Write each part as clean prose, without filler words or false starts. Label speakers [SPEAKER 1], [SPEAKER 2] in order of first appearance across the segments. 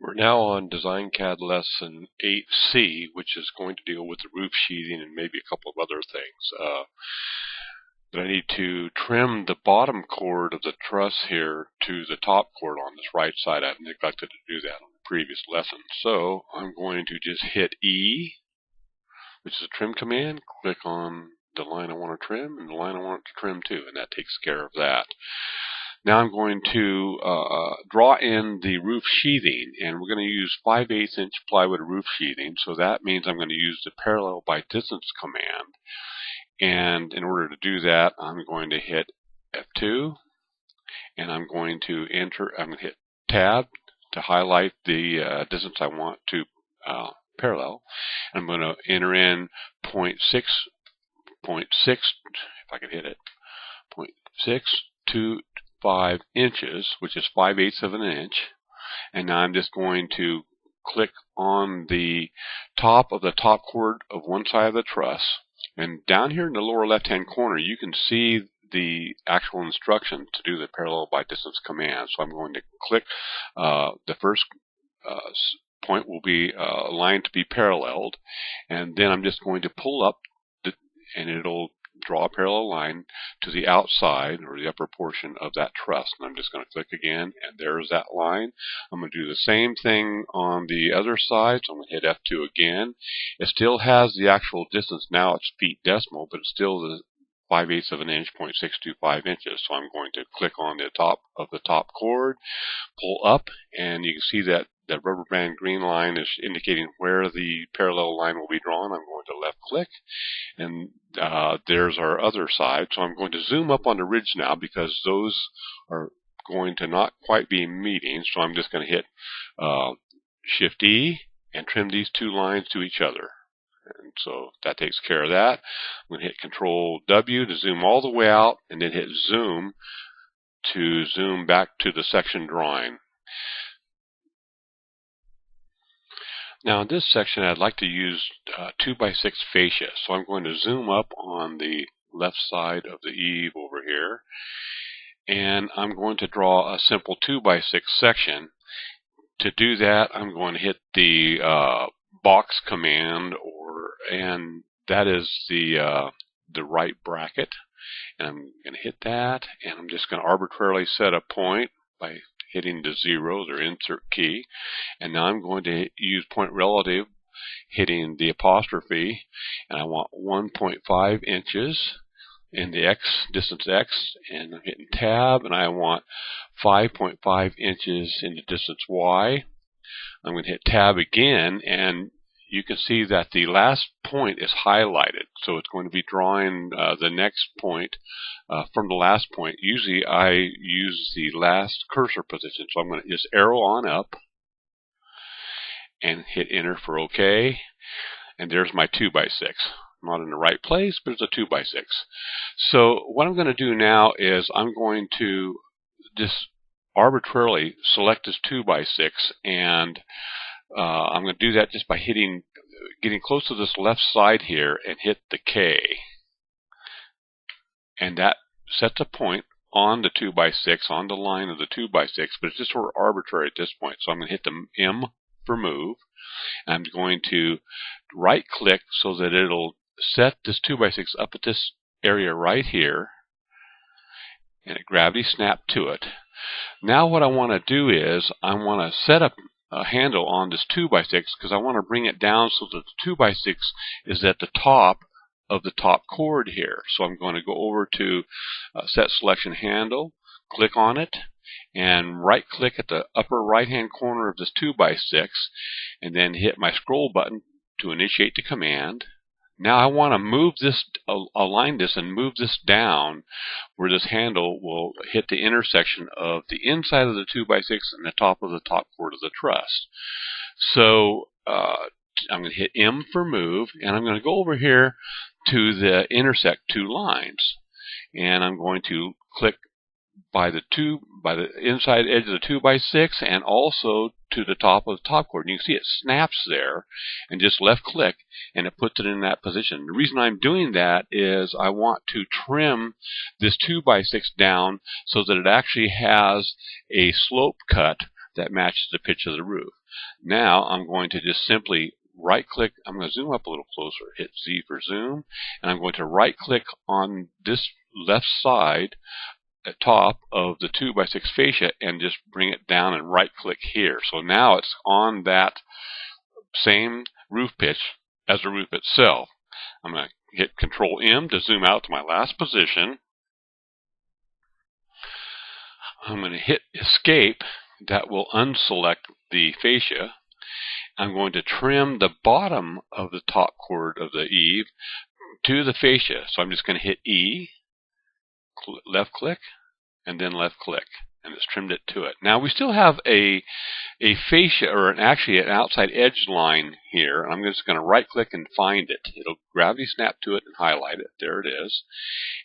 [SPEAKER 1] We're now on Dcad Lesson 8C, which is going to deal with the roof sheathing and maybe a couple of other things. But I need to trim the bottom cord of the truss here to the top cord on this right side. I've neglected to do that on the previous lesson. So I'm going to just hit E, which is a trim command, click on the line I want to trim and the line I want to trim to, and that takes care of that. Now I'm going to draw in the roof sheathing, and we're going to use 5/8 inch plywood roof sheathing, so that means I'm going to use the parallel by distance command. And in order to do that, I'm going to hit F2, and I'm going to hit Tab to highlight the distance I want to parallel. I'm going to enter in 0.6, if I can hit it, 0.625 inches, which is 5/8 of an inch. And now I'm just going to click on the top of the top cord of one side of the truss. And down here in the lower left-hand corner, you can see the actual instruction to do the parallel by distance command. So I'm going to click the first point will be a line to be paralleled, and then I'm just going to pull up and it'll draw a parallel line to the outside or the upper portion of that truss. And I'm just going to click again, and there's that line. I'm going to do the same thing on the other side, so I'm going to hit F2 again. It still has the actual distance. Now it's feet decimal, but it's still the 5/8 of an inch, 0.625 inches. So I'm going to click on the top of the top cord, pull up, and you can see that the rubber band green line is indicating where the parallel line will be drawn. I'm going to left click, and there's our other side. So I'm going to zoom up on the ridge now because those are going to not quite be meeting. So I'm just going to hit Shift E and trim these two lines to each other. And so that takes care of that. I'm going to hit Control W to zoom all the way out, and then hit Zoom to zoom back to the section drawing. Now in this section I'd like to use 2x6 fascia. So I'm going to zoom up on the left side of the eave over here, and I'm going to draw a simple 2x6 section. To do that, I'm going to hit the box command, and that is the right bracket, and I'm going to hit that, and I'm just going to arbitrarily set a point by hitting the 0, or insert key, and now I'm going to use point relative, hitting the apostrophe, and I want 1.5 inches in the X, distance X, and I'm hitting Tab, and I want 5.5 inches in the distance Y. I'm going to hit Tab again, and you can see that the last point is highlighted, so it's going to be drawing the next point from the last point. Usually I use the last cursor position, so I'm going to just arrow on up and hit Enter for OK, and there's my 2x6. Not in the right place, but it's a 2x6. So what I'm going to do now is I'm going to just arbitrarily select this 2x6, and I'm going to do that just by getting close to this left side here and hit the K. And that sets a point on the 2x6, on the line of the 2x6, but it's just sort of arbitrary at this point. So I'm going to hit the M for move. I'm going to right click so that it'll set this 2x6 up at this area right here, and a gravity snap to it. Now what I want to do is I want to set up a handle on this 2x6 because I want to bring it down so that the 2x6 is at the top of the top cord here. So I'm going to go over to Set Selection Handle, click on it, and right click at the upper right hand corner of this 2x6, and then hit my scroll button to initiate the command. Now I want to move this, align this and move this down where this handle will hit the intersection of the inside of the 2x6 and the top of the top cord of the truss. So I'm going to hit M for move, and I'm going to go over here to the intersect two lines, and I'm going to click by the inside edge of the 2x6 and also to the top of the top cord. And you can see it snaps there, and just left click and it puts it in that position. The reason I'm doing that is I want to trim this 2x6 down so that it actually has a slope cut that matches the pitch of the roof. Now I'm going to just simply right click. I'm going to zoom up a little closer, hit Z for zoom, and I'm going to right click on this left side at top of the 2x6 fascia and just bring it down and right click here. So now it's on that same roof pitch as the roof itself. I'm going to hit Control M to zoom out to my last position. I'm going to hit Escape. That will unselect the fascia. I'm going to trim the bottom of the top chord of the eave to the fascia. So I'm just going to hit E, left click, and then left click, and it's trimmed it to it. Now we still have a fascia, or actually an outside edge line here. I'm just going to right click and find it. It'll gravity snap to it and highlight it. There it is.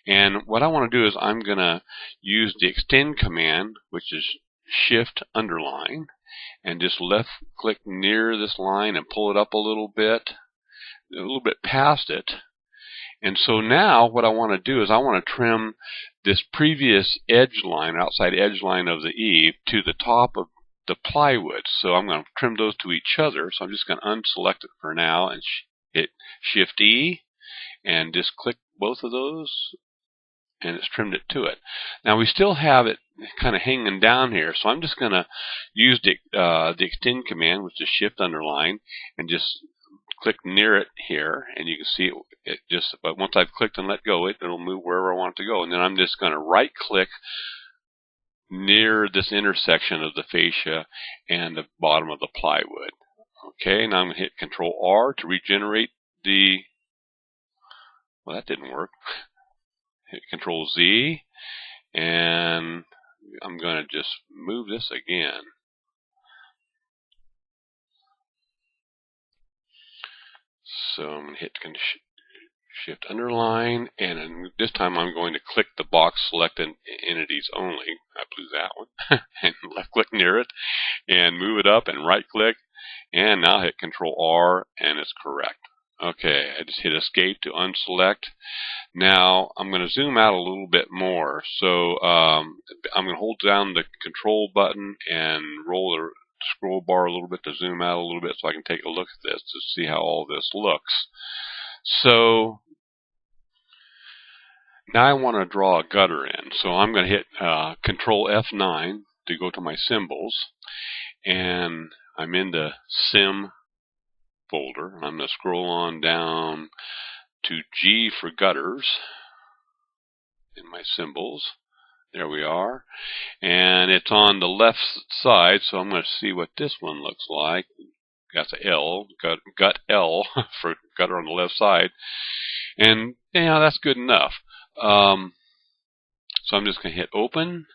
[SPEAKER 1] And what I want to do is I'm going to use the extend command, which is shift underline, and just left click near this line and pull it up a little bit past it. And so now what I want to do is I want to trim this previous edge line, outside edge line of the eave, to the top of the plywood. So I'm going to trim those to each other. So I'm just going to unselect it for now and hit Shift E and just click both of those, and it's trimmed it to it. Now we still have it kind of hanging down here, so I'm just going to use the extend command, which is shift underline, and just click near it here, and you can see it just, but once I've clicked and let go, it'll move wherever I want it to go. And then I'm just going to right click near this intersection of the fascia and the bottom of the plywood. Okay, now I'm going to hit Control R to regenerate the, well, that didn't work. Hit Control Z, and I'm going to just move this again. So I'm going to hit Shift underline, and this time I'm going to click the box selected entities only. I blew that one. And left click near it and move it up and right click, and now hit Control R, and it's correct. Okay, I just hit Escape to unselect. Now I'm going to zoom out a little bit more. So I'm going to hold down the Control button and roll the scroll bar a little bit to zoom out a little bit so I can take a look at this to see how all this looks. So now I want to draw a gutter in. So I'm going to hit Control F9 to go to my symbols, and I'm in the Sim folder. I'm going to scroll on down to G for gutters in my symbols. There we are. And it's on the left side, so I'm going to see what this one looks like. Got the L, gut L for gutter on the left side. And yeah, that's good enough. So I'm just going to hit Open,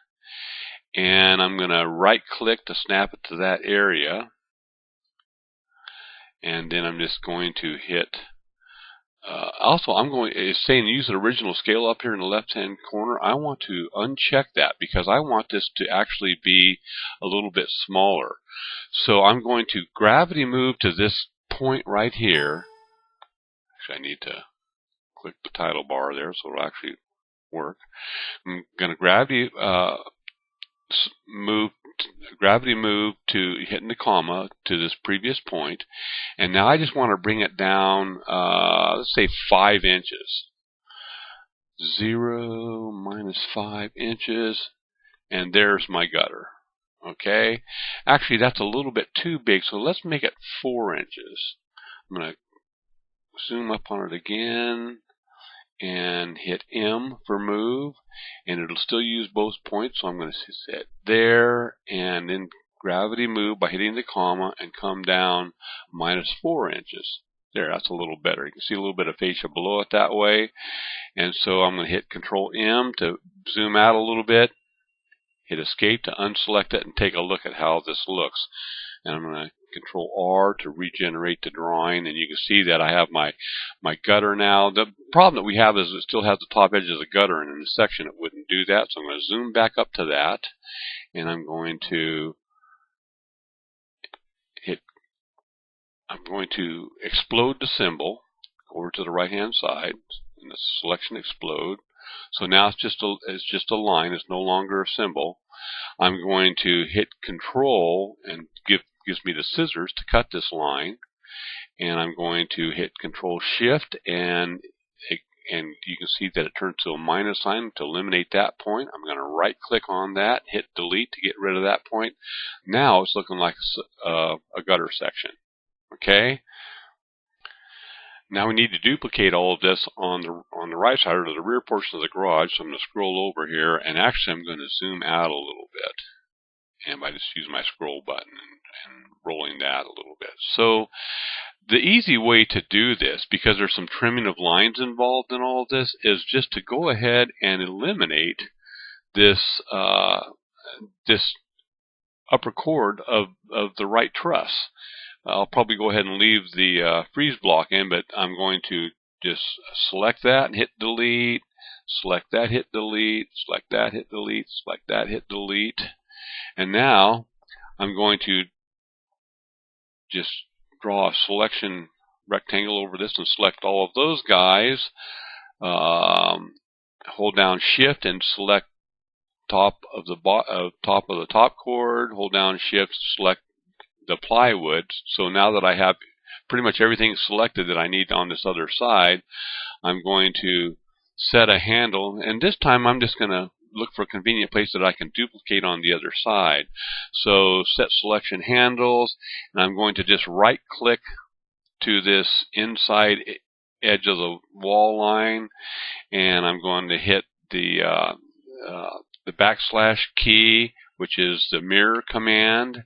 [SPEAKER 1] and I'm going to right click to snap it to that area. And then I'm just going to hit also, it's saying use the original scale up here in the left-hand corner. I want to uncheck that because I want this to actually be a little bit smaller. So I'm going to gravity move to this point right here. Actually, I need to click the title bar there so it'll actually work. I'm going to gravity move to hitting the comma to this previous point, and now I just want to bring it down, let's say 5 inches. 0 minus 5 inches, and there's my gutter. Okay, actually that's a little bit too big, so let's make it 4 inches. I'm going to zoom up on it again and hit M for move, and it'll still use both points, so I'm going to set there and then gravity move by hitting the comma and come down minus 4 inches. There, that's a little better. You can see a little bit of fascia below it that way. And so I'm going to hit Control M to zoom out a little bit, hit Escape to unselect it, and take a look at how this looks. And I'm going to Control R to regenerate the drawing, and you can see that I have my gutter now. The problem that we have is it still has the top edge of the gutter, and in this section it wouldn't do that. So I'm going to zoom back up to that, and I'm going to explode the symbol over to the right hand side, and the selection explode. So now it's just a line. It's no longer a symbol. I'm going to hit Control and gives me the scissors to cut this line. And I'm going to hit Control Shift, and you can see that it turns to a minus sign to eliminate that point. I'm going to right click on that, hit delete to get rid of that point. Now it's looking like a gutter section. Okay. Now we need to duplicate all of this on the right side, or the rear portion of the garage. So I'm going to scroll over here, and actually I'm going to zoom out a little bit. And I just use my scroll button and rolling that a little bit. So the easy way to do this, because there's some trimming of lines involved in all of this, is just to go ahead and eliminate this this upper chord of the right truss. I'll probably go ahead and leave the freeze block in, but I'm going to just select that and hit delete, select that, hit delete, select that, hit delete, select that, hit delete. And now I'm going to just draw a selection rectangle over this and select all of those guys. Hold down Shift and select top of the top chord. Hold down Shift, select the plywood. So now that I have pretty much everything selected that I need on this other side, I'm going to set a handle, and this time I'm just going to look for a convenient place that I can duplicate on the other side. So set selection handles, and I'm going to just right click to this inside edge of the wall line, and I'm going to hit the backslash key, which is the mirror command.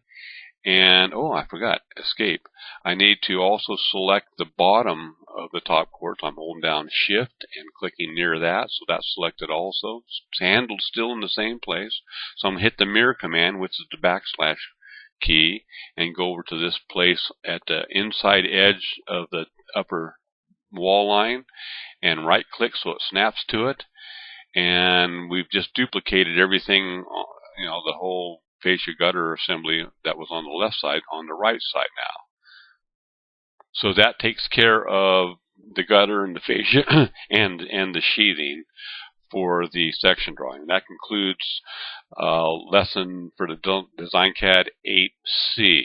[SPEAKER 1] And oh, I forgot, escape. I need to also select the bottom of the top chord. So I'm holding down Shift and clicking near that, so that's selected also. Handle's still in the same place. So I'm going to hit the mirror command, which is the backslash key, and go over to this place at the inside edge of the upper wall line and right click so it snaps to it. And we've just duplicated everything, the whole fascia gutter assembly that was on the left side on the right side now. So that takes care of the gutter and the fascia and the sheathing for the section drawing. That concludes lesson for the Dcad 8C.